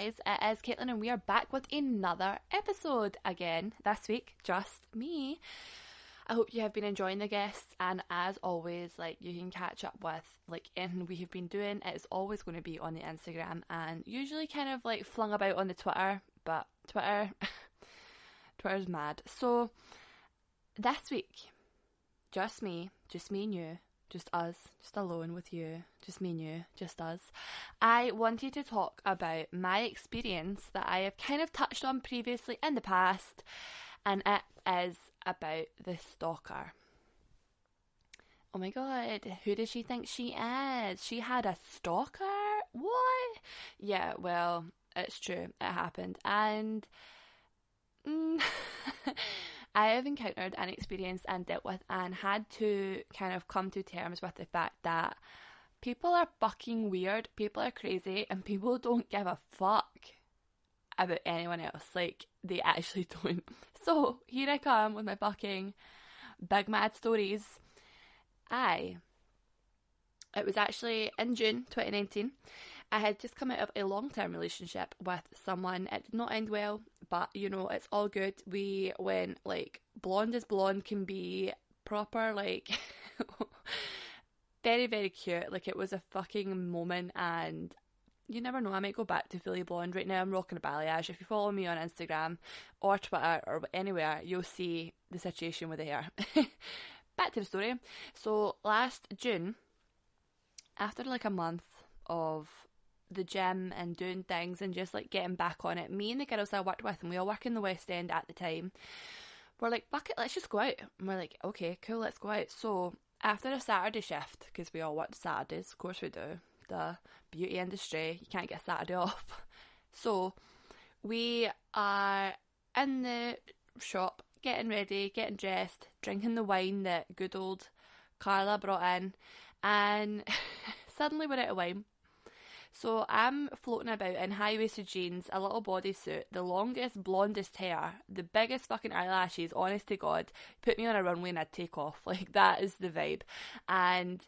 guys, it is Caitlin and we are back with another episode again this week, just me. I hope you have been enjoying the guests, and as always, like, you can catch up with like anything we have been doing. It's always going to be on the Instagram and usually kind of like flung about on the Twitter, but Twitter's mad. So this week, just me and you, just us, just alone with you, just me and you, just us. I wanted to talk about my experience that I have kind of touched on previously in the past, and it is about the stalker. Oh my god, who does she think she is? She had a stalker? What? Yeah, well, it's true, it happened, and I have encountered and experienced and dealt with and had to kind of come to terms with the fact that people are fucking weird, people are crazy, and people don't give a fuck about anyone else. Like, they actually don't. So, here I come with my fucking big mad stories. It was actually in June 2019. I had just come out of a long-term relationship with someone. It did not end well, but you know, it's all good. We went like blonde as blonde can be, proper like very, very cute. Like, it was a fucking moment, and you never know, I might go back to fully blonde. Right now I'm rocking a balayage. If you follow me on Instagram or Twitter or anywhere, you'll see the situation with the hair. Back to the story. So last June, after like a month of the gym and doing things and just like getting back on it, me and the girls I worked with, and we all work in the West End at the time, we're like, fuck it, let's just go out. And we're like, okay, cool, let's go out. So after a Saturday shift, because we all work Saturdays, of course we do, the beauty industry, you can't get Saturday off. So we are in the shop, getting ready, getting dressed, drinking the wine that good old Carla brought in, and suddenly we're out of wine. So I'm floating about in high-waisted jeans, a little bodysuit, the longest, blondest hair, the biggest fucking eyelashes, honest to God. Put me on a runway and I'd take off. Like, that is the vibe. And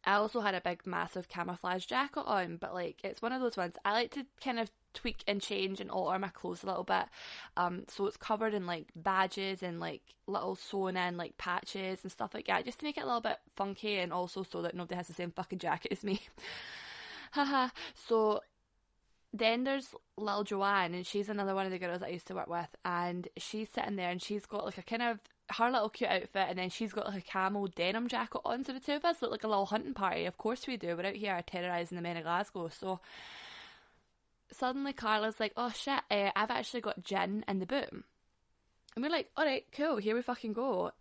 I also had a big, massive camouflage jacket on, but like, it's one of those ones, I like to kind of tweak and change and alter my clothes a little bit. So it's covered in like badges and like little sewn in like patches and stuff like that, just to make it a little bit funky, and also so that nobody has the same fucking jacket as me. Haha. So then there's little Joanne, and she's another one of the girls that I used to work with, and she's sitting there and she's got like a kind of her little cute outfit, and then she's got like a camo denim jacket on. So the two of us look like a little hunting party. Of course we do. We're out here terrorising the men of Glasgow. So suddenly Carla's like, oh shit, I've actually got gin in the boot. And we're like, alright, cool, here we fucking go.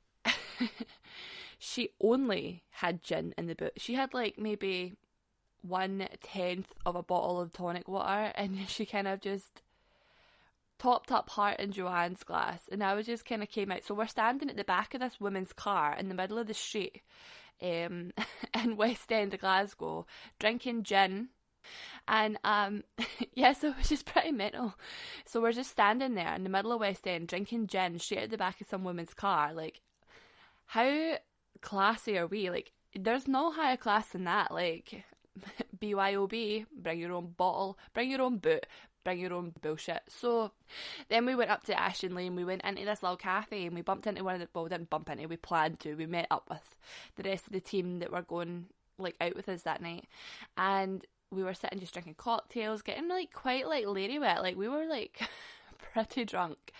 She only had gin in the boot. She had like maybe 1/10 of a bottle of tonic water, and she kind of just topped up her and Joanne's glass, and I was just kind of came out. So we're standing at the back of this woman's car in the middle of the street in West End of Glasgow, drinking gin. And yeah, so it was just pretty mental. So we're just standing there in the middle of West End drinking gin straight at the back of some woman's car. Like, how classy are we? Like, there's no higher class than that. Like, BYOB, bring your own bottle, bring your own boot, bring your own bullshit. So then we went up to Ashton Lane, we went into this little cafe, and we bumped into one of the, well, we didn't bump into, we planned to, we met up with the rest of the team that were going like out with us that night, and we were sitting just drinking cocktails, getting like quite like lady wet, like we were like pretty drunk,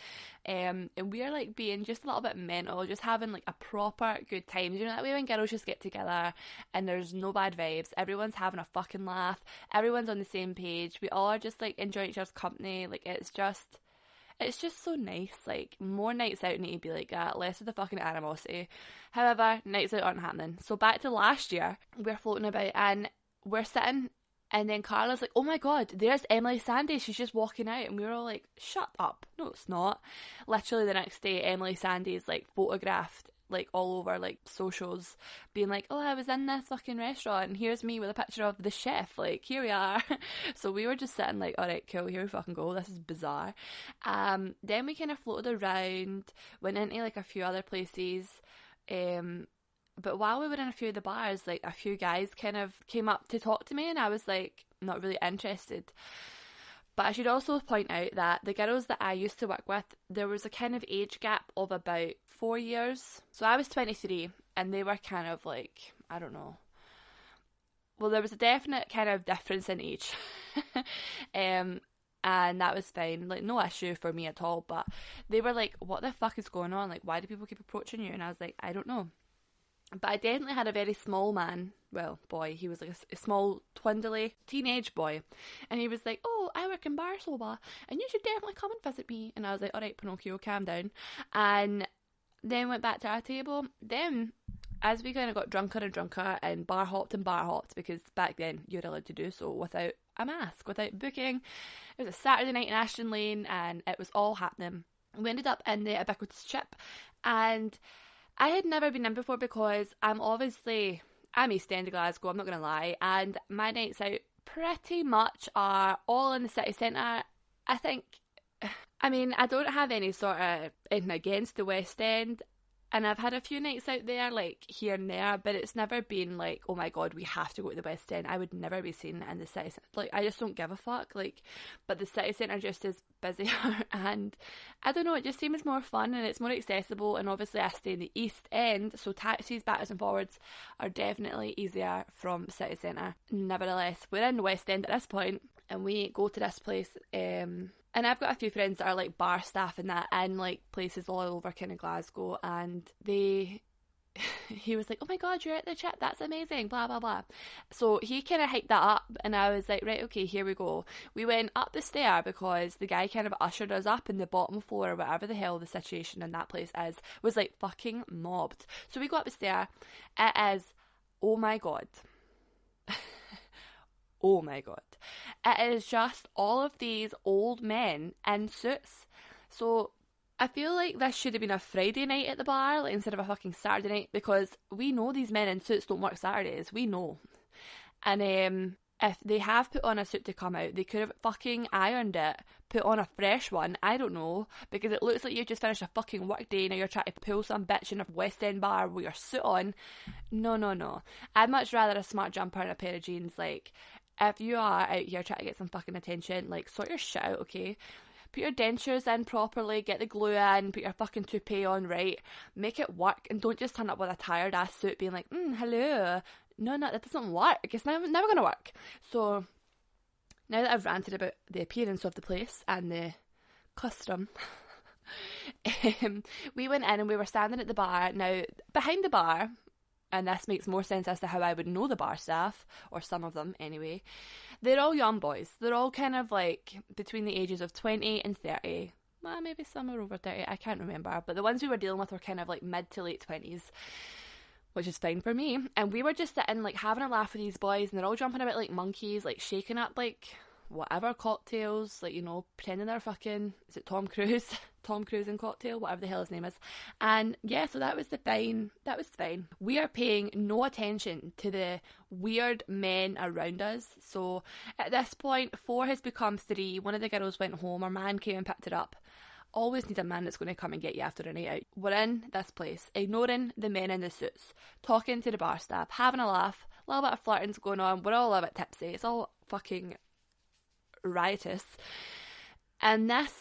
and we are like being just a little bit mental, just having like a proper good time. You know that way when girls just get together and there's no bad vibes, everyone's having a fucking laugh, everyone's on the same page, we all are just like enjoying each other's company. Like, it's just so nice. Like, more nights out need to be like that, less of the fucking animosity. However, nights out aren't happening. So back to last year, we're floating about and we're sitting, and then Carla's like, oh my god, there's Emily Sandé, she's just walking out. And we were all like, shut up, no it's not. Literally the next day, Emily Sandé is like photographed like all over like socials, being like, oh, I was in this fucking restaurant and here's me with a picture of the chef, like, here we are. So we were just sitting like, alright, cool, here we fucking go, this is bizarre. Then we kind of floated around, went into like a few other places, but while we were in a few of the bars, like a few guys kind of came up to talk to me, and I was like not really interested. But I should also point out that the girls that I used to work with, there was a kind of age gap of about 4 years. So I was 23 and they were kind of like, I don't know. Well, there was a definite kind of difference in age. And that was fine. Like, no issue for me at all. But they were like, what the fuck is going on? Like, why do people keep approaching you? And I was like, I don't know. But I definitely had a very small man, well, boy, he was like a small, twindly teenage boy. And he was like, oh, I work in bar soba, and you should definitely come and visit me. And I was like, all right, Pinocchio, calm down. And then went back to our table. Then, as we kind of got drunker and drunker and bar hopped, because back then you were allowed to do so without a mask, without booking. It was a Saturday night in Ashton Lane, and it was all happening. We ended up in the Ubiquitous Chip, and I had never been in before because I'm East End of Glasgow, I'm not going to lie, and my nights out pretty much are all in the city centre. I think, I mean, I don't have any sort of anything against the West End, and I've had a few nights out there, like, here and there, but it's never been like, oh my god, we have to go to the West End. I would never be seen in the city centre. Like, I just don't give a fuck, like, but the city centre just is busier, and I don't know, it just seems more fun, and it's more accessible, and obviously I stay in the East End, so taxis backwards and forwards are definitely easier from city centre. Nevertheless, we're in the West End at this point, and we go to this place, and I've got a few friends that are like bar staff and that in like places all over kind of Glasgow, and he was like, oh my god, you're at the Chip, that's amazing, blah blah blah. So he kind of hyped that up, and I was like, right, okay, here we go. We went up the stair because the guy kind of ushered us up, in the bottom floor, or whatever the hell the situation in that place was like fucking mobbed. So we go up the stair. It is, oh my god. Oh my god. It is just all of these old men in suits. So I feel like this should have been a Friday night at the bar, like, instead of a fucking Saturday night, because we know these men in suits don't work Saturdays. We know. And if they have put on a suit to come out, they could have fucking ironed it, put on a fresh one, I don't know, because it looks like you've just finished a fucking work day, now you're trying to pull some bitch in a West End bar with your suit on. No. I'd much rather a smart jumper and a pair of jeans. Like, if you are out here trying to get some fucking attention, like, sort your shit out, okay? Put your dentures in properly, get the glue in, put your fucking toupee on right, make it work, and don't just turn up with a tired ass suit being like, hello. No, that doesn't work. It's never going to work. So, now that I've ranted about the appearance of the place and the custom, we went in and we were standing at the bar. Now, behind the bar, and this makes more sense as to how I would know the bar staff, or some of them anyway, they're all young boys. They're all kind of like between the ages of 20 and 30. Well, maybe some are over 30, I can't remember. But the ones we were dealing with were kind of like mid to late 20s, which is fine for me. And we were just sitting, like, having a laugh with these boys, and they're all jumping about like monkeys, like shaking up like whatever cocktails, like, you know, pretending they're fucking, is it Tom Cruise? Tom Cruise and cocktail, whatever the hell his name is. And yeah, so that was fine. We are paying no attention to the weird men around us. So at this point, 4 has become 3. One of the girls went home. Our man came and picked her up. Always need a man that's going to come and get you after a night out. We're in this place, ignoring the men in the suits, talking to the bar staff, having a laugh, a little bit of flirting's going on. We're all a bit tipsy. It's all fucking riotous. And this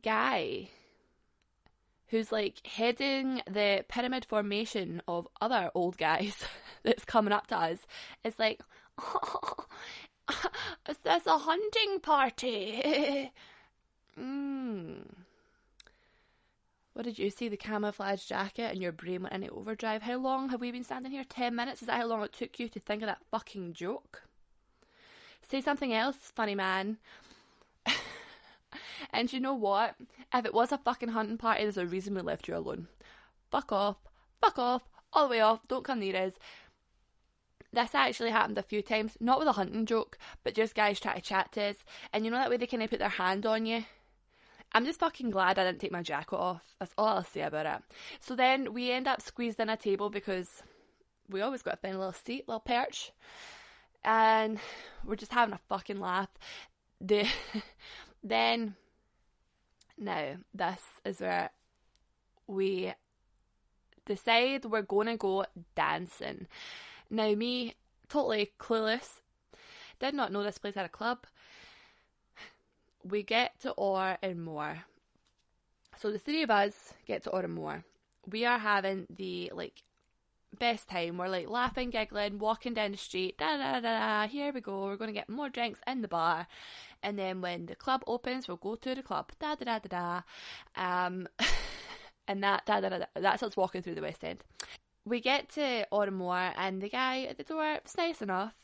guy, who's like heading the pyramid formation of other old guys that's coming up to us, is like, oh, is this a hunting party? What did you see? The camouflage jacket and your brain went into overdrive. How long have we been standing here? 10 minutes? Is that how long it took you to think of that fucking joke? Say something else, funny man. And you know what? If it was a fucking hunting party, there's a reason we left you alone. Fuck off, all the way off, don't come near us. This actually happened a few times, not with a hunting joke, but just guys trying to chat to us. And you know that way they kind of put their hand on you? I'm just fucking glad I didn't take my jacket off. That's all I'll say about it. So then we end up squeezed in a table because we always got to find a little seat, little perch. And we're just having a fucking laugh. Then, now, this is where we decide we're going to go dancing. Now, me, totally clueless, did not know this place had a club. we get to Orr and Moor. So the three of us get to Orr and Moor. We are having the, like, best time. We're, like, laughing, giggling, walking down the street, da da da da, here we go, we're going to get more drinks in the bar, and then when the club opens, we'll go to the club, da da da da da, and that, da da da da, that's us walking through the West End. We get to Orr and Moor, and the guy at the door, it's nice enough.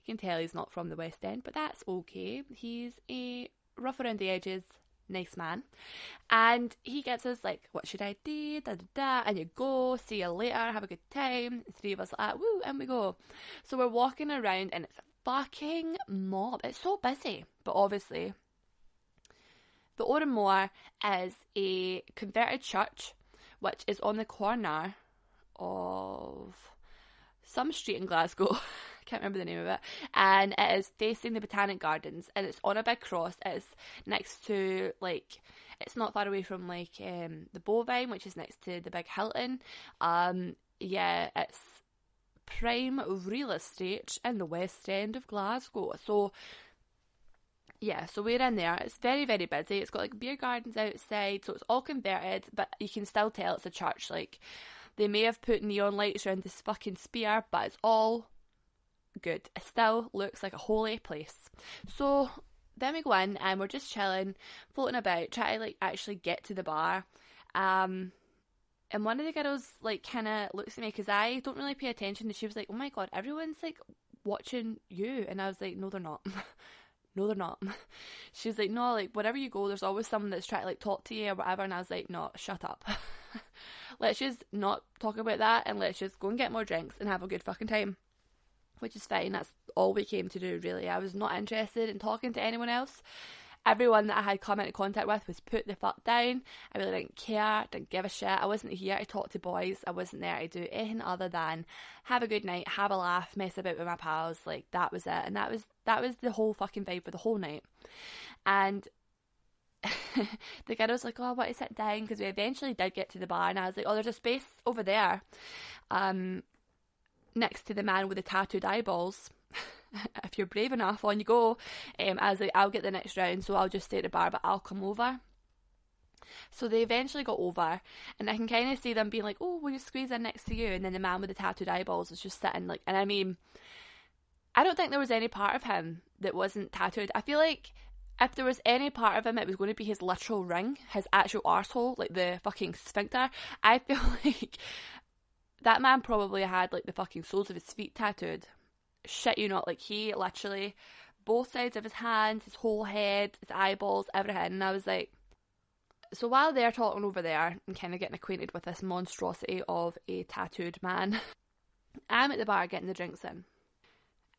You can tell he's not from the West End, but that's okay. He's a rough around the edges, nice man. And he gets us like, what should I do? Da da da. And you go, see you later, have a good time. The three of us are like, woo, and we go. So we're walking around and it's a fucking mob. It's so busy. But obviously, the Orr and Moor is a converted church, which is on the corner of some street in Glasgow. Can't remember the name of it, and it is facing the Botanic Gardens, and it's on a big cross. It's next to, like, it's not far away from, like, the Bovine, which is next to the big Hilton. Yeah, it's prime real estate in the West End of Glasgow. So yeah, so we're in there. It's very, very busy. It's got, like, beer gardens outside, so it's all converted, but you can still tell it's a church. Like, they may have put neon lights around this fucking spear, but it's all good. It still looks like a holy place. So then we go in and we're just chilling, floating about, trying to, like, actually get to the bar. And one of the girls, like, kind of looks at me because I don't really pay attention, and she was like, oh my god, everyone's, like, watching you. And I was like, no, they're not. No, they're not. She was like, no, like, wherever you go, there's always someone that's trying to, like, talk to you or whatever. And I was like, no, shut up. Let's just not talk about that, and let's just go and get more drinks and have a good fucking time. Which is fine. That's all we came to do, really. I was not interested in talking to anyone else. Everyone that I had come into contact with was put the fuck down. I really didn't care, didn't give a shit. I wasn't here to talk to boys. I wasn't there to do anything other than have a good night, have a laugh, mess about with my pals. Like, that was it. And that was the whole fucking vibe for the whole night. And the girl was like, oh, I want to sit down, because we eventually did get to the bar, and I was like, oh, there's a space over there. Next to the man with the tattooed eyeballs. If you're brave enough, on you go. I was like, I'll get the next round, so I'll just stay at the bar, but I'll come over. So they eventually got over, and I can kind of see them being like, oh, will you squeeze in next to you? And then the man with the tattooed eyeballs was just sitting, like, and I mean, I don't think there was any part of him that wasn't tattooed. I feel like if there was any part of him, it was going to be his literal ring, his actual arsehole, like the fucking sphincter. I feel like that man probably had, like, the fucking soles of his feet tattooed. Shit you not, like, he literally, both sides of his hands, his whole head, his eyeballs, everything. And I was like, so while they're talking over there and kind of getting acquainted with this monstrosity of a tattooed man, I'm at the bar getting the drinks in.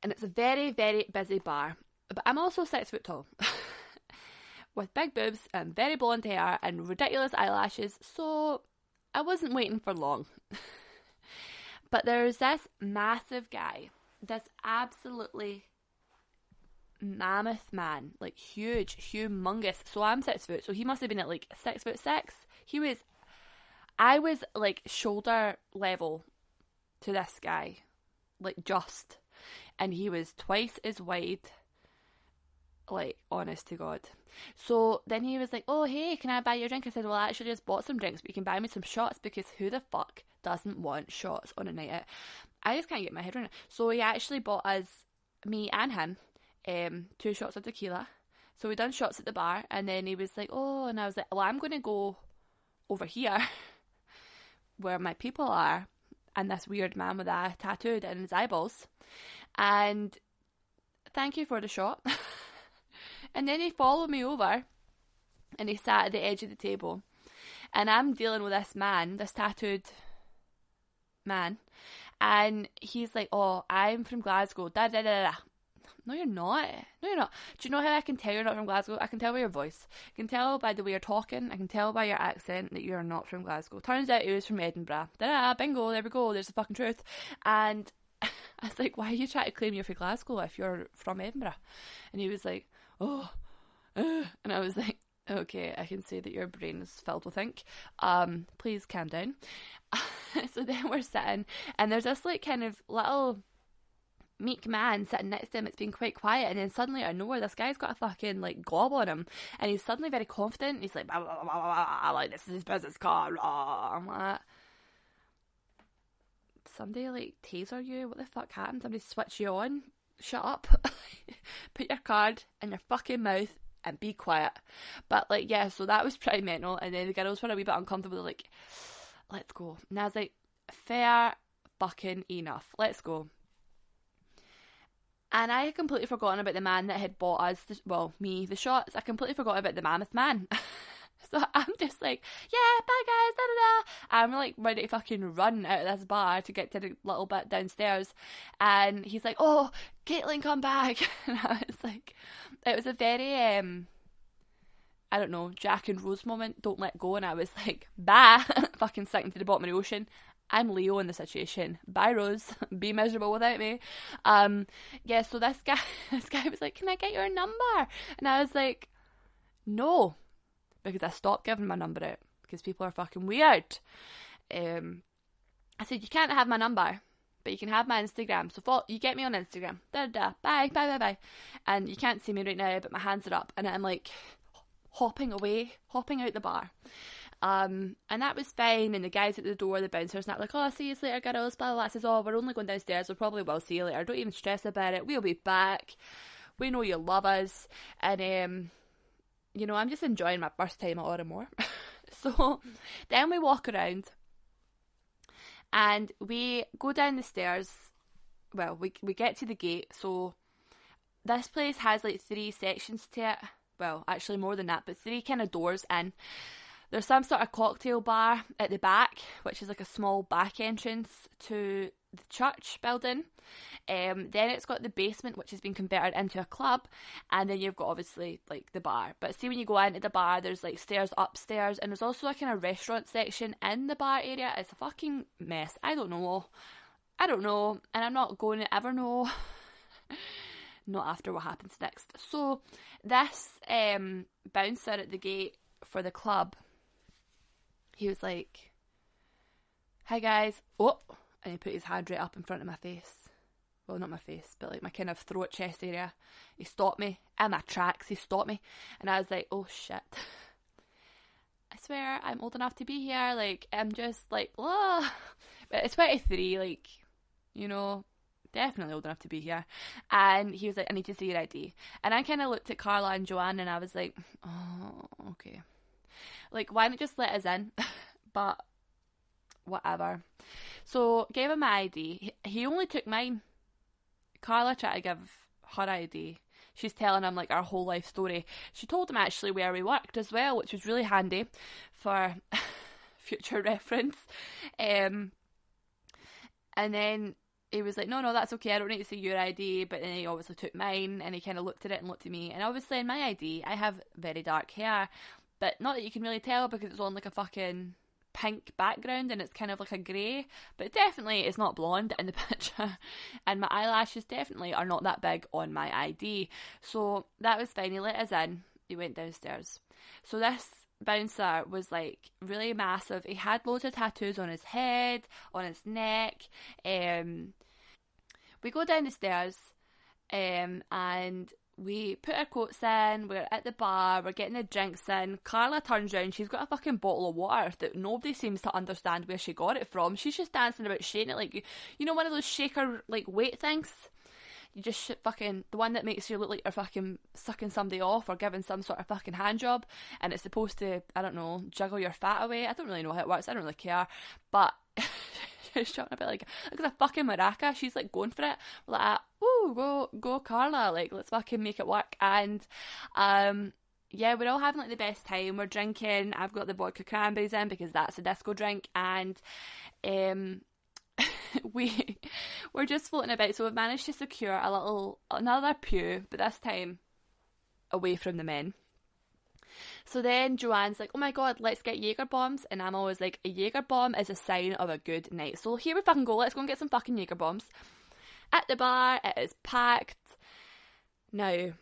And it's a very, very busy bar. But I'm also 6 foot tall. With big boobs and very blonde hair and ridiculous eyelashes, so I wasn't waiting for long. But there's this massive guy, this absolutely mammoth man, like huge, humongous. So I'm 6 foot, so he must have been at like 6'6". I was like shoulder level to this guy, like just, and he was twice as wide. Like, honest to God. So then he was like, oh, hey, can I buy you a drink? I said, well, I actually just bought some drinks, but you can buy me some shots, because who the fuck doesn't want shots on a night out? I just can't get my head around it. So he actually bought us, me and him, 2 shots of tequila. So we done shots at the bar, and then he was like, oh, and I was like, well, I'm going to go over here where my people are, and this weird man with a tattooed in his eyeballs. And thank you for the shot. And then he followed me over, and he sat at the edge of the table, and I'm dealing with this man, this tattooed man, and he's like, oh, I'm from Glasgow, da da da da. No, you're not. No, you're not. Do you know how I can tell you're not from Glasgow? I can tell by your voice. I can tell by the way you're talking. I can tell by your accent that you're not from Glasgow. Turns out he was from Edinburgh. Da-da, bingo, there we go. There's the fucking truth. And I was like, why are you trying to claim you're from Glasgow if you're from Edinburgh? And he was like, oh, and I was like, okay, I can see that your brain is filled with ink. Please calm down. So then we're sitting, and there's this like kind of little meek man sitting next to him, it's been quite quiet, and then suddenly out of nowhere, this guy's got a fucking like glob on him, and he's suddenly very confident. He's like, blah, blah, blah, blah, blah, like, this is his business card. Blah. I'm like, somebody like taser you? What the fuck happened? Somebody switch you on? Shut up. Put your card in your fucking mouth and be quiet. But like, yeah, so that was pretty mental. And then the girls were a wee bit uncomfortable. They're like, let's go. And I was like, fair fucking enough. Let's go. And I had completely forgotten about the man that had bought us, the shots. I completely forgot about the mammoth man. So I'm just like, yeah, bye guys, da da da. I'm like ready to fucking run out of this bar to get to the little bit downstairs. And he's like, oh, Caitlin, come back. And I was like, it was a very, I don't know, Jack and Rose moment, don't let go. And I was like, bye, fucking sinking to the bottom of the ocean. I'm Leo in the situation. Bye, Rose. Be miserable without me. Yeah, so this guy was like, can I get your number? And I was like, no. Because I stopped giving my number out because people are fucking weird. I said, you can't have my number, but you can have my Instagram. So you get me on Instagram. Da da. Bye, bye, bye, bye. And you can't see me right now, but my hands are up, and I'm like hopping out the bar. And that was fine. And the guys at the door, the bouncers, not like, oh, I'll see you later, girls. Blah blah blah. I says, oh, we're only going downstairs. We probably will see you later. Don't even stress about it. We'll be back. We know you love us. And you know, I'm just enjoying my first time at Auramore. So then we walk around and we go down the stairs. Well, we get to the gate. So this place has like 3 sections to it. Well, actually more than that, but 3 kind of doors in. There's some sort of cocktail bar at the back, which is like a small back entrance to the church building. Then it's got the basement, which has been converted into a club, and then you've got obviously like the bar. But see, when you go into the bar, there's like stairs upstairs, and there's also a kind of restaurant section in the bar area. It's a fucking mess. I don't know, and I'm not going to ever know. Not after what happens next. So this bouncer at the gate for the club, he was like, hi guys. Oh, and he put his hand right up in front of my face. Well, not my face, but like my kind of throat, chest area. He stopped me in my tracks. He stopped me, and I was like, oh shit. I swear I'm old enough to be here. Like, I'm just like, oh. But it's 23, like, you know, definitely old enough to be here. And he was like, I need to see your ID. And I kind of looked at Carla and Joanne, and I was like, oh, okay. Like, why not just let us in? But whatever. So gave him my ID. He only took mine. Carla tried to give her ID. She's telling him like our whole life story. She told him actually where we worked as well, which was really handy for future reference. And then he was like, no, that's okay, I don't need to see your ID. But then he obviously took mine, and he kind of looked at it and looked at me. And obviously in my ID, I have very dark hair, but not that you can really tell because it's on like a fucking pink background and it's kind of like a grey, but definitely it's not blonde in the picture. And my eyelashes definitely are not that big on my ID. So that was fine. He let us in. He went downstairs. So this bouncer was like really massive. He had loads of tattoos on his head, on his neck. We go down the stairs, and we put our coats in, we're at the bar, we're getting the drinks in. Carla turns round, she's got a fucking bottle of water that nobody seems to understand where she got it from. She's just dancing about shaking it like, you know, one of those shaker, like, weight things? You just fucking, the one that makes you look like you're fucking sucking somebody off or giving some sort of fucking hand job, and it's supposed to, I don't know, juggle your fat away. I don't really know how it works, I don't really care, but she's shouting a bit like a fucking maraca. She's like going for it. We're like, ooh, go Carla, like let's fucking make it work. And yeah, we're all having like the best time. We're drinking. I've got the vodka cranberries in because that's a disco drink, and we're just floating about. So we've managed to secure another pew, but this time away from the men. So then Joanne's like, oh my god, let's get Jaeger bombs. And I'm always like, a Jaeger bomb is a sign of a good night. So here we fucking go, let's go and get some fucking Jaeger bombs. At the bar, it is packed. Now,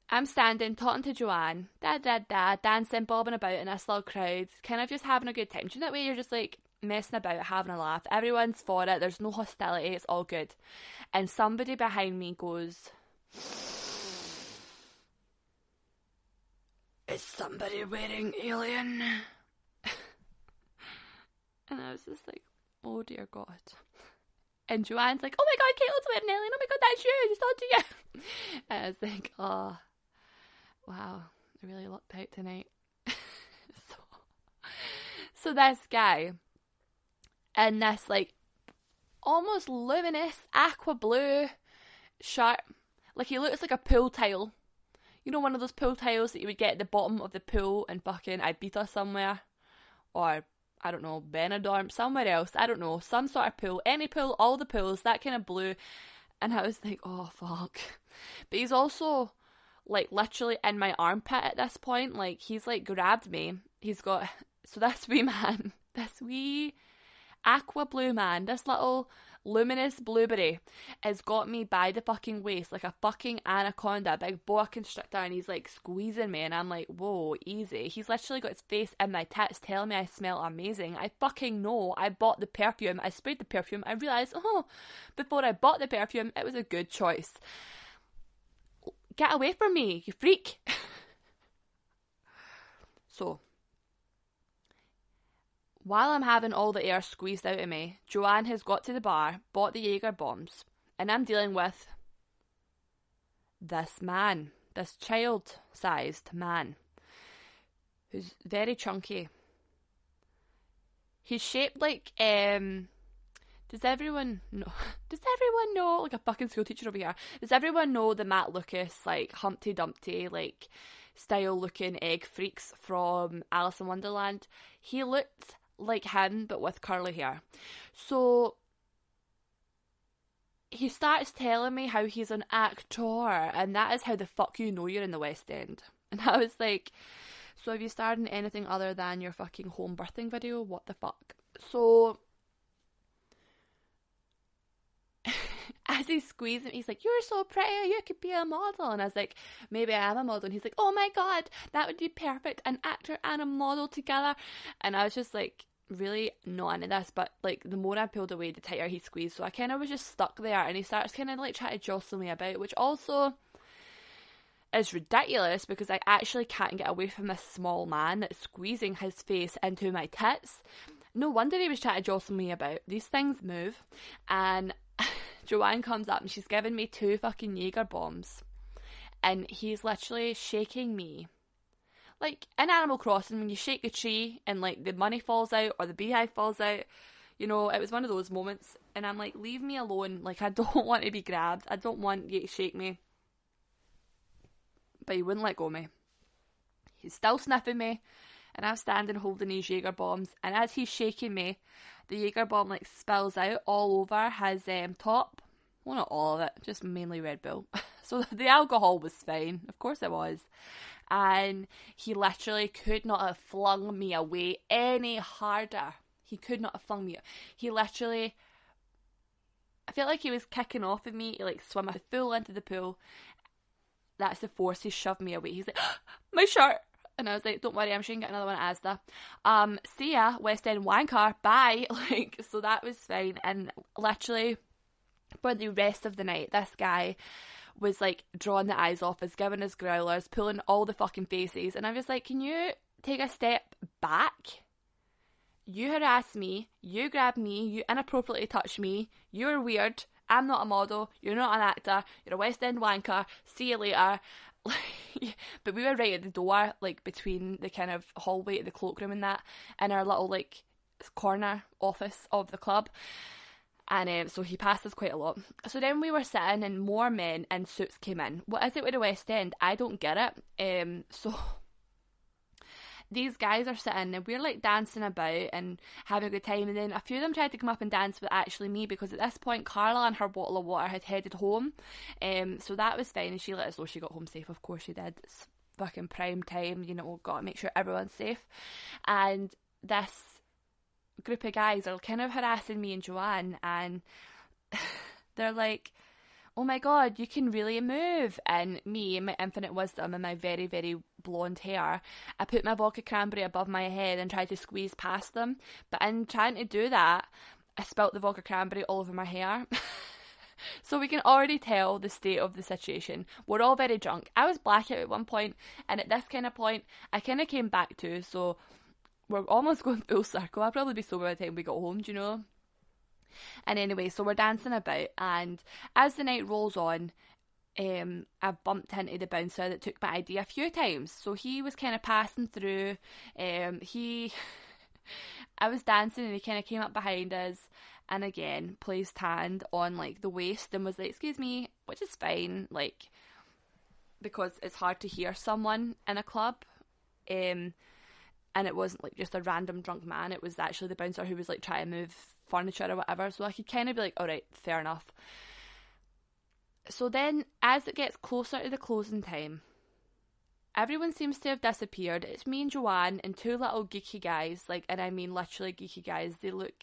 I'm standing, talking to Joanne, dancing, bobbing about in this little crowd, kind of just having a good time. Do you know that way you're just like, messing about, having a laugh. Everyone's for it. There's no hostility. It's all good. And somebody behind me goes, "Is somebody wearing alien?" And I was just like, oh dear God. And Joanne's like, "Oh my God, Caitlin's wearing an alien. Oh my God, that's you. It's not to you." And I was like, oh, wow, I really lucked out tonight. So this guy in this like almost luminous aqua blue shirt, like he looks like a pool tile. You know, one of those pool tiles that you would get at the bottom of the pool in fucking Ibiza somewhere, or I don't know, Benidorm, somewhere else, I don't know, some sort of pool, any pool, all the pools, that kind of blue. And I was like, oh fuck. But he's also like literally in my armpit at this point. Like he's like grabbed me. He's got, so this wee man, this wee aqua blue man, this little luminous blueberry has got me by the fucking waist like a fucking anaconda, a big boa constrictor, and he's like squeezing me, and I'm like, whoa, easy. He's literally got his face in my tits telling me I smell amazing. I fucking know. I bought the perfume, I sprayed the perfume, I realised, oh, before I bought the perfume, it was a good choice. Get away from me, you freak. So while I'm having all the air squeezed out of me, Joanne has got to the bar, bought the Jaeger bombs, and I'm dealing with this man, this child-sized man, who's very chunky. He's shaped like, does everyone know, like a fucking school teacher over here, does everyone know the Matt Lucas, like, Humpty Dumpty, like, style-looking egg freaks from Alice in Wonderland? He looked like him, but with curly hair. So he starts telling me how he's an actor, and that is how the fuck you know you're in the West End. And I was like, so have you starred in anything other than your fucking home birthing video? What the fuck? So as he's squeezing, he's like, "You're so pretty, you could be a model." And I was like, "Maybe I am a model." And he's like, "Oh my God, that would be perfect, an actor and a model together." And I was just like, really not into this, but like the more I pulled away, the tighter he squeezed. So I kind of was just stuck there, and he starts kind of like trying to jostle me about, which also is ridiculous because I actually can't get away from this small man that's squeezing his face into my tits. No wonder he was trying to jostle me about. These things move. And Joanne comes up and she's giving me 2 fucking Jaeger bombs, and he's literally shaking me like in Animal Crossing when you shake a tree and like the money falls out or the beehive falls out. You know, it was one of those moments, and I'm like, leave me alone. Like, I don't want to be grabbed. I don't want you to shake me. But he wouldn't let go of me. He's still sniffing me, and I'm standing holding these Jaeger bombs, and as he's shaking me, the Jaeger bomb like spills out all over his top. Well, not all of it, just mainly Red Bull. So the alcohol was fine, of course it was. And he literally could not have flung me away any harder. He could not have flung me. He literally, I felt like he was kicking off of me, like swimming full into the pool. That's the force he shoved me away. He's like, "My shirt." And I was like, "Don't worry, I'm sure you can get another one at Asda. See ya, West End wanker, bye." Like, so that was fine. And literally, for the rest of the night, this guy was like drawing the eyes off us, giving us growlers, pulling all the fucking faces. And I was like, can you take a step back? You harass me, you grab me, you inappropriately touch me, you're weird, I'm not a model, you're not an actor, you're a West End wanker, see you later. But we were right at the door, like between the kind of hallway to the cloakroom and that, in our little like corner office of the club. And so he passed us quite a lot. So then we were sitting and more men in suits came in. What is it with the West End? I don't get it. So these guys are sitting and we're like dancing about and having a good time, and then a few of them tried to come up and dance with actually me, because at this point Carla and her bottle of water had headed home. So that was fine, and she let us know she got home safe. Of course she did. It's fucking prime time, you know, gotta make sure everyone's safe. And this group of guys are kind of harassing me and Joanne, and they're like, "Oh my God, you can really move." And me, in my infinite wisdom and my very, very blonde hair, I put my vodka cranberry above my head and tried to squeeze past them. But in trying to do that, I spilt the vodka cranberry all over my hair. So we can already tell the state of the situation. We're all very drunk. I was blackout at one point, and at this kind of point, I kind of came back to, so we're almost going full circle. I'll probably be sober by the time we got home, do you know? And anyway, so we're dancing about, and as the night rolls on, I've bumped into the bouncer that took my ID a few times. So he was kind of passing through. I was dancing, and he kind of came up behind us, and again placed hand on like the waist and was like, "Excuse me," which is fine, like, because it's hard to hear someone in a club. And it wasn't like just a random drunk man, it was actually the bouncer who was like trying to move furniture or whatever, so I could kind of be like, alright, fair enough. So then, as it gets closer to the closing time, everyone seems to have disappeared. It's me and Joanne and two little geeky guys, like, and I mean literally geeky guys. They look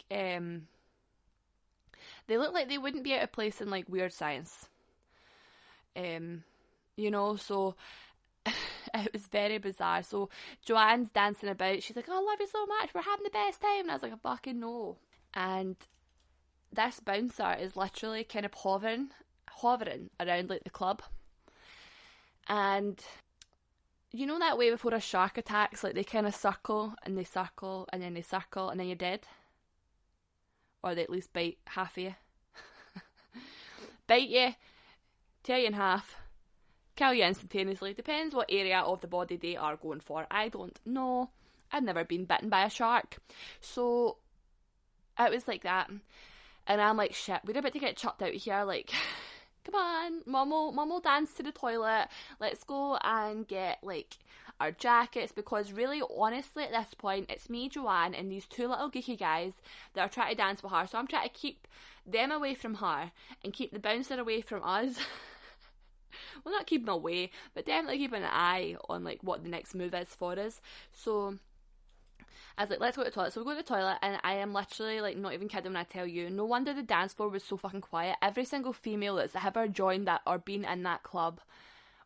like they wouldn't be out of place in like Weird Science. You know, so it was very bizarre. So Joanne's dancing about. She's like, "Oh, I love you so much. We're having the best time." And I was like, "I fucking know." And this bouncer is literally kind of hovering around like the club. And you know that way before a shark attacks, like they kind of circle and they circle and then they circle and then you're dead? Or they at least bite half of you. Bite you, tear you in half, kill you instantaneously. Depends what area of the body they are going for. I don't know. I've never been bitten by a shark. So it was like that. And I'm like, shit, we're about to get chucked out of here. Like, come on, mum will dance to the toilet. Let's go and get like our jackets, because really, honestly, at this point, it's me, Joanne, and these two little geeky guys that are trying to dance with her. So I'm trying to keep them away from her and keep the bouncer away from us. Well, not keep them away, but definitely keeping an eye on like what the next move is for us. So I was like, let's go to the toilet. So we go to the toilet, and I am literally like not even kidding when I tell you, no wonder the dance floor was so fucking quiet. Every single female that's ever joined that or been in that club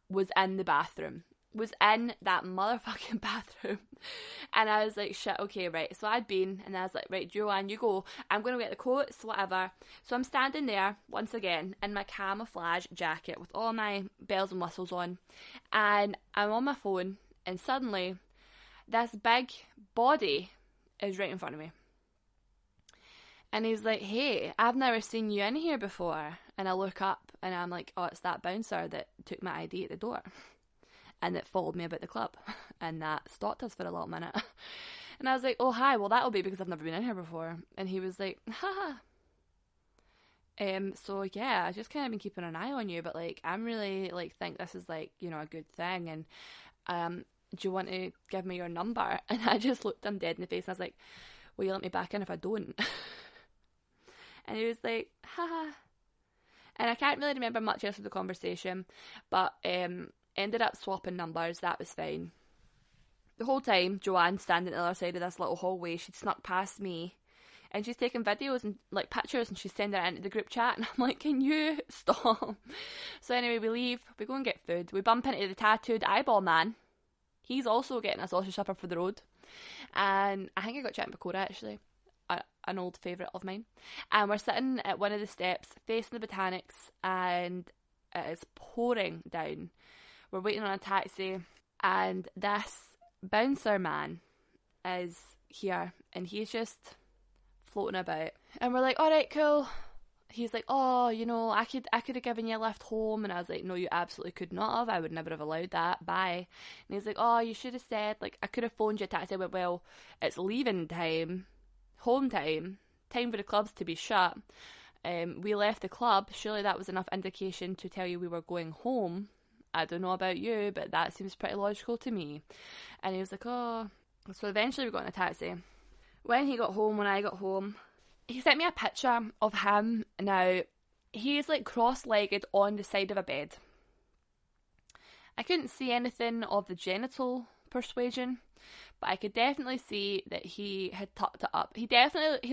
was in the bathroom. Was in that motherfucking bathroom. And I was like, shit, okay, right. So I'd been, and I was like, right, Joanne, you go. I'm going to get the coats, whatever. So I'm standing there, once again, in my camouflage jacket with all my bells and whistles on. And I'm on my phone, and suddenly, this big body is right in front of me. And he's like, "Hey, I've never seen you in here before." And I look up, and I'm like, oh, it's that bouncer that took my ID at the door. And that followed me about the club, and that stalked us for a little minute. And I was like, "Oh, hi, well, that'll be because I've never been in here before." And he was like, "Haha." So yeah, I've just kind of been keeping an eye on you, but like, I'm really like think this is like, you know, a good thing. And do you want to give me your number? And I just looked him dead in the face, and I was like, "Will you let me back in if I don't?" And he was like, "Haha." And I can't really remember much else of the conversation, but ended up swapping numbers. That was fine. The whole time, Joanne's standing at the other side of this little hallway. She'd snuck past me, and she's taking videos and like pictures, and she's sending it into the group chat. And I'm like, "Can you stop?" So anyway, we leave. We go and get food. We bump into the tattooed eyeball man. He's also getting a sausage supper for the road. And I think I got chicken pakora, actually. An old favourite of mine. And we're sitting at one of the steps facing the botanics, and it is pouring down. We're waiting on a taxi, and this bouncer man is here, and he's just floating about. And we're like, "Alright, cool." He's like, "Oh, you know, I could have given you a lift home." And I was like, "No, you absolutely could not have. I would never have allowed that. Bye." And he's like, "Oh, you should have said, like, I could have phoned you a taxi." I went, "Well, it's leaving time, home time for the clubs to be shut. We left the club. Surely that was enough indication to tell you we were going home. I don't know about you, but that seems pretty logical to me." And he was like, "Oh." So eventually we got in a taxi. When he got home, when I got home, he sent me a picture of him. Now, he's like cross-legged on the side of a bed. I couldn't see anything of the genital persuasion, but I could definitely see that he had tucked it up. He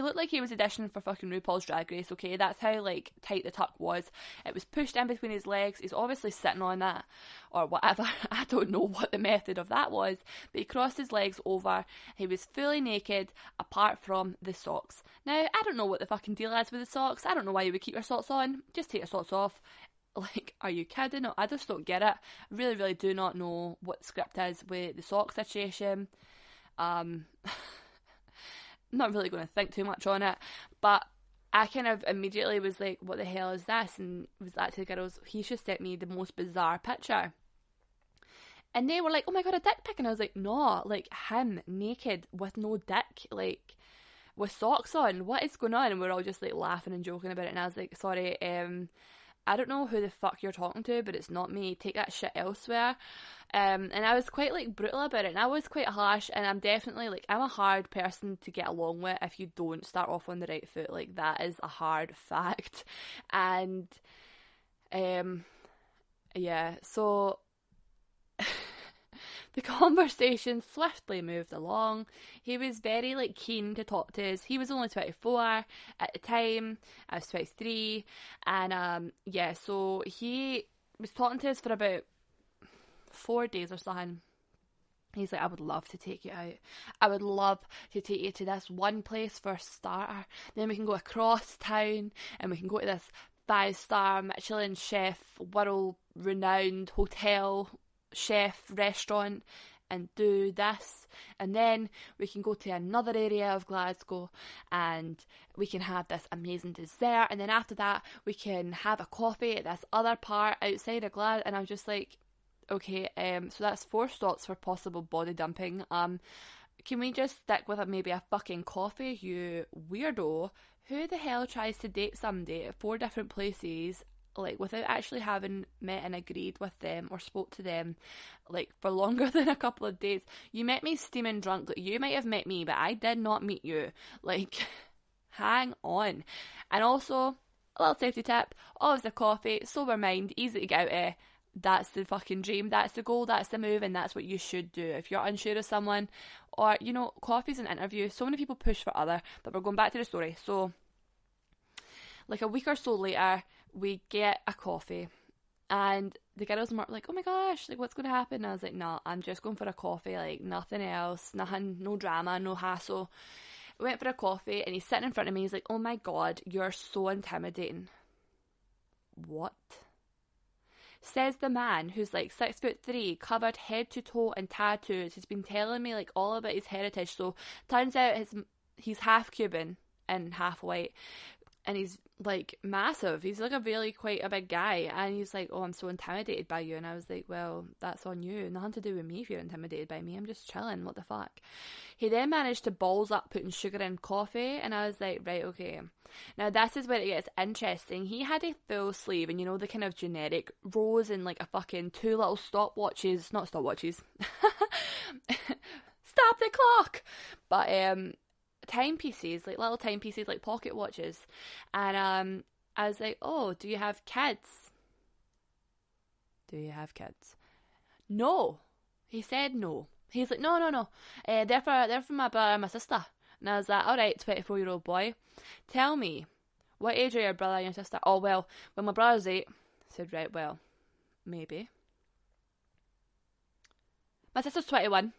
looked like he was auditioning for fucking RuPaul's Drag Race, okay? That's how, like, tight the tuck was. It was pushed in between his legs. He's obviously sitting on that, or whatever. I don't know what the method of that was, but he crossed his legs over. He was fully naked, apart from the socks. Now, I don't know what the fucking deal is with the socks. I don't know why you would keep your socks on. Just take your socks off. Like, are you kidding? I just don't get it. I really, really do not know what the script is with the sock situation. Not really going to think too much on it, but I kind of immediately was like, what the hell is this? And was that to the girls, he just sent me the most bizarre picture. And they were like, oh my god, a dick pic. And I was like, no, like, him naked with no dick, like, with socks on. What is going on? And we're all just like laughing and joking about it. And I was like, sorry, I don't know who the fuck you're talking to, but it's not me. Take that shit elsewhere. And I was quite, like, brutal about it, and I was quite harsh, and I'm definitely, like, I'm a hard person to get along with if you don't start off on the right foot. Like, that is a hard fact. And, yeah, so the conversation swiftly moved along. He was very, like, keen to talk to us. He was only 24 at the time. I was 23. And, yeah, so he was talking to us for about 4 days or something. He's like, I would love to take you out. I would love to take you to this one place for a starter. Then we can go across town and we can go to this 5-star Michelin chef, world-renowned hotel chef restaurant and do this, and then we can go to another area of Glasgow and we can have this amazing dessert, and then after that we can have a coffee at this other part outside of Glasgow. And I'm just like, okay, so that's 4 stops for possible body dumping. Can we just stick with maybe a fucking coffee, you weirdo? Who the hell tries to date somebody at 4 different places, like, without actually having met and agreed with them or spoke to them, like, for longer than a couple of days? You met me steaming drunk. Like, you might have met me, but I did not meet you. Like, hang on. And also, a little safety tip, always a coffee, sober mind, easy to get out of. That's the fucking dream, that's the goal, that's the move, and that's what you should do. If you're unsure of someone, or, you know, coffee's an interview. So many people push for other, but we're going back to the story. So, like, a week or so later, we get a coffee, and the girls were like, oh my gosh, like, what's going to happen? And I was like, nah, I'm just going for a coffee, like, nothing else, nothing, no drama, no hassle. We went for a coffee, and he's sitting in front of me, he's like, oh my god, you're so intimidating. What? Says the man who's like 6'3", covered head to toe in tattoos. He's been telling me, like, all about his heritage. So turns out he's half Cuban and half white, and he's, like, massive. He's, like, quite a big guy, and he's like, oh, I'm so intimidated by you. And I was like, well, that's on you, nothing to do with me if you're intimidated by me, I'm just chilling, what the fuck. He then managed to balls up putting sugar in coffee, and I was like, right, okay. Now this is where it gets interesting. He had a full sleeve, and you know, the kind of generic rose and, like, a fucking 2 little stopwatches, not stopwatches, stop the clock, but timepieces, like little timepieces, like pocket watches. And I was like, oh, do you have kids? Do you have kids? No. He said no. He's like, no. They're for my brother and my sister. And I was like, alright, 24-year-old boy, tell me, what age are your brother and your sister? Oh, well, when my brother's 8. I said, right, well, maybe. My sister's 21.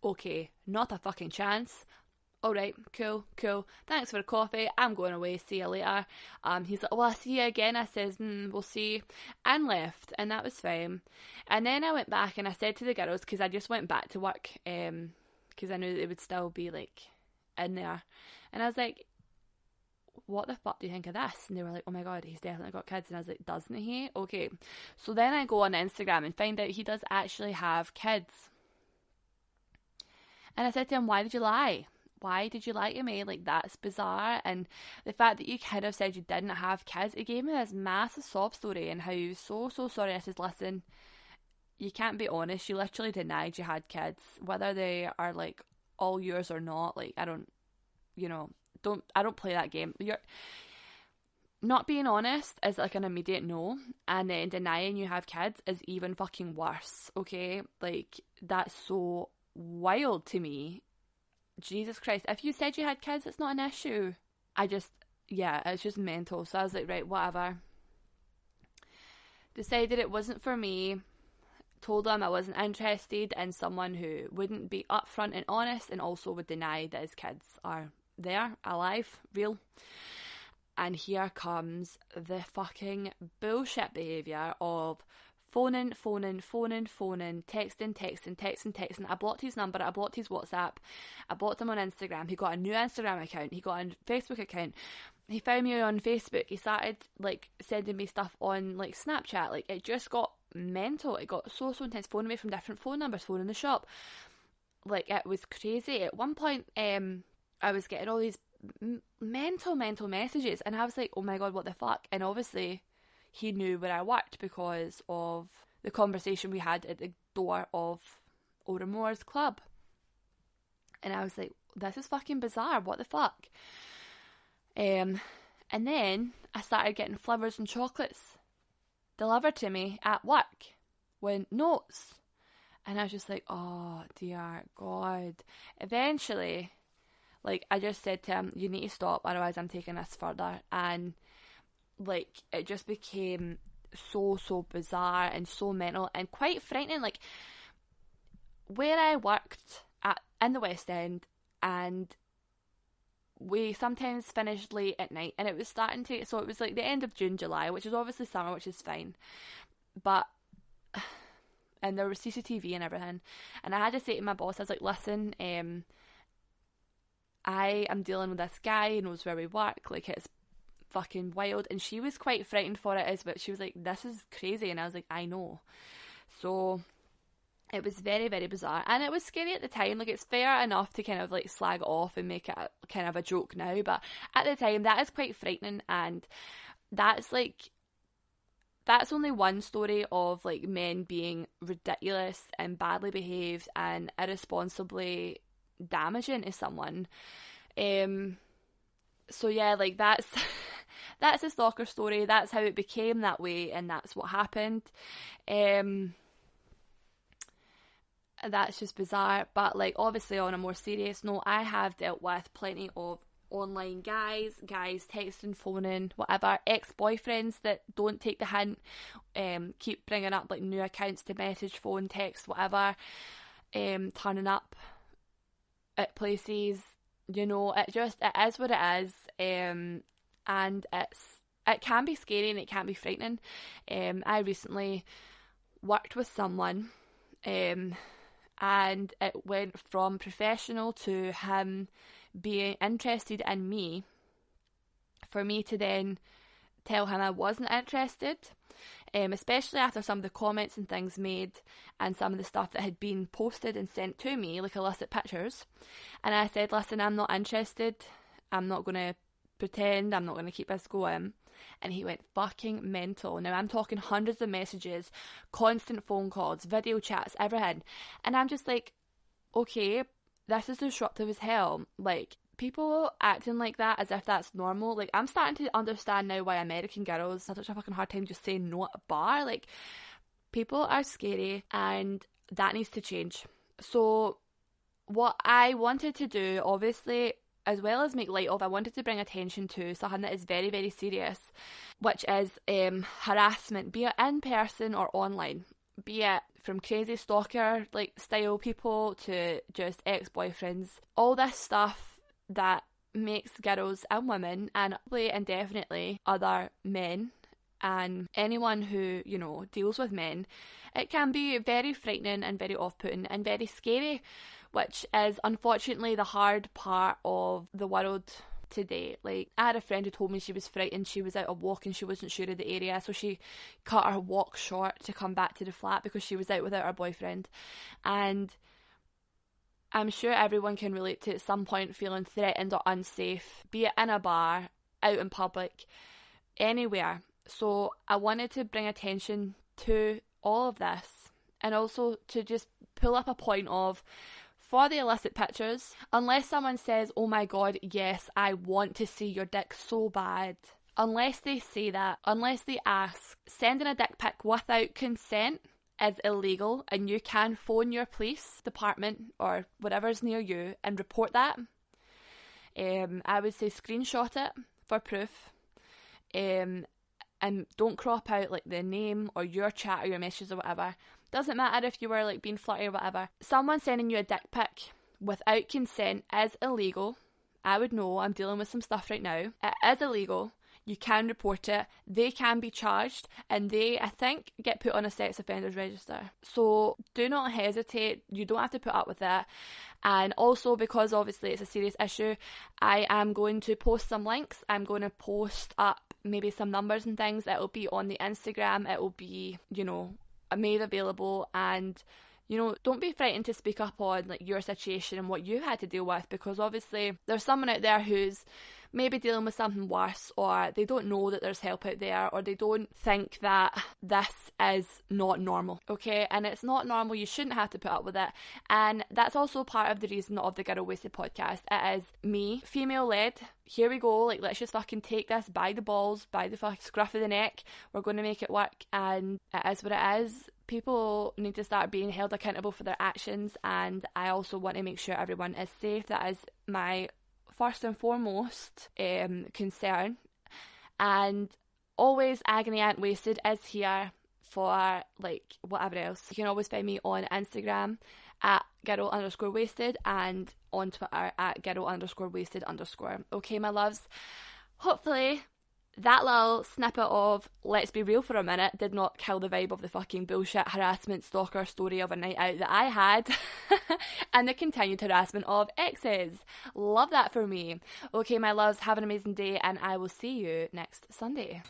Okay, not a fucking chance. Alright, cool. Thanks for the coffee. I'm going away. See you later. He's like, well, I'll see you again. I says, we'll see. And left. And that was fine. And then I went back and I said to the girls, because I just went back to work, because I knew that they would still be, like, in there. And I was like, what the fuck do you think of this? And they were like, oh my god, he's definitely got kids. And I was like, doesn't he? Okay. So then I go on Instagram and find out he does actually have kids. And I said to him, why did you lie? Why did you lie to me? Like, that's bizarre. And the fact that you kind of said you didn't have kids, it gave me this massive sob story and how he was so sorry. I says, listen, you can't be honest. You literally denied you had kids, whether they are, like, all yours or not. Like, I don't play that game. You're not being honest is, like, an immediate no, and then denying you have kids is even fucking worse. Okay, like, that's so wild to me. Jesus Christ, if you said you had kids, it's not an issue. It's just mental. So I was like, right, whatever. Decided it wasn't for me. Told him I wasn't interested in someone who wouldn't be upfront and honest and also would deny that his kids are there, alive, real. And here comes the fucking bullshit behaviour of phoning, texting. I blocked his number, I blocked his WhatsApp, I blocked him on Instagram. He got a new Instagram account, he got a Facebook account. He found me on Facebook. He started like sending me stuff on like Snapchat. Like it just got mental. It got so intense. Phoning me from different phone numbers, phoning the shop. Like it was crazy. At one point, I was getting all these mental messages, and I was like, oh my god, what the fuck? And obviously he knew where I worked because of the conversation we had at the door of Moore's club. And I was like, this is fucking bizarre, what the fuck? And then I started getting flowers and chocolates delivered to me at work with notes. And I was just like, oh dear God. Eventually, like, I just said to him, you need to stop, otherwise I'm taking this further. And like, it just became so bizarre and so mental and quite frightening. Like, where I worked in the West End, and we sometimes finished late at night, and it was starting to, so it was like the end of June, July, which is obviously summer, which is fine, but, and there was CCTV and everything, and I had to say to my boss, I was like, listen, I am dealing with this guy, he knows where we work, like, it's fucking wild. And she was quite frightened for it, but she was like, this is crazy. And I was like, I know. So it was very bizarre, and it was scary at the time. Like, it's fair enough to kind of like slag it off and make it kind of a joke now, but at the time that is quite frightening. And that's only one story of like men being ridiculous and badly behaved and irresponsibly damaging to someone. So yeah, like that's a stalker story. That's how it became that way, and that's what happened. That's just bizarre. But like, obviously on a more serious note, I have dealt with plenty of online guys texting, phoning, whatever, ex-boyfriends that don't take the hint, keep bringing up like new accounts to message, phone, text, whatever, turning up at places. You know, it is what it is, and it can be scary and it can be frightening. I recently worked with someone, and it went from professional to him being interested in me, for me to then tell him I wasn't interested, especially after some of the comments and things made and some of the stuff that had been posted and sent to me, like illicit pictures. And I said, listen, I'm not interested, I'm not going to pretend, I'm not going to keep this going. And he went fucking mental. Now I'm talking hundreds of messages, constant phone calls, video chats, everything. And I'm just like, okay, this is disruptive as hell. Like, people acting like that as if that's normal. Like, I'm starting to understand now why American girls have such a fucking hard time just saying no at a bar. Like, people are scary, and that needs to change. So what I wanted to do, obviously, as well as make light of, I wanted to bring attention to something that is very serious, which is harassment, be it in person or online, be it from crazy stalker like style people to just ex-boyfriends, all this stuff that makes girls and women, and definitely other men and anyone who, you know, deals with men, it can be very frightening and very off-putting and very scary, which is unfortunately the hard part of the world today. Like, I had a friend who told me she was frightened. She was out a walk and she wasn't sure of the area, so she cut her walk short to come back to the flat because she was out without her boyfriend. And I'm sure everyone can relate to at some point feeling threatened or unsafe, be it in a bar, out in public, anywhere. So I wanted to bring attention to all of this, and also to just pull up a point of, for the illicit pictures, unless someone says, oh my god, yes, I want to see your dick so bad, unless they say that, unless they ask, sending a dick pic without consent is illegal and you can phone your police department or whatever's near you and report that. I would say screenshot it for proof. And don't crop out like the name or your chat or your messages or whatever. Doesn't matter if you were like being flirty or whatever. Someone sending you a dick pic without consent is illegal. I would know, I'm dealing with some stuff right now. It is illegal. You can report it. They can be charged and they, I think, get put on a sex offenders register. So do not hesitate. You don't have to put up with it. And also, because obviously it's a serious issue, I am going to post some links. I'm going to post up maybe some numbers and things. It will be on the Instagram. It will be, made available. And don't be frightened to speak up on like your situation and what you had to deal with, because obviously there's someone out there who's maybe dealing with something worse, or they don't know that there's help out there, or they don't think that this is not normal, okay? And it's not normal. You shouldn't have to put up with it. And that's also part of the reason of the Girl Wasted podcast. It is me, female led. Here we go, like, let's just fucking take this by the balls, by the fucking scruff of the neck. We're going to make it work, and it is what it is. People need to start being held accountable for their actions, and I also want to make sure everyone is safe. That is my first and foremost concern. And always, Agony Aunt Wasted is here for like whatever else. You can always find me on Instagram at girl_wasted and on Twitter at girl_wasted_. Okay, my loves, hopefully that little snippet of let's be real for a minute did not kill the vibe of the fucking bullshit harassment stalker story of a night out that I had and the continued harassment of exes. Love that for me. Okay, my loves, have an amazing day and I will see you next Sunday.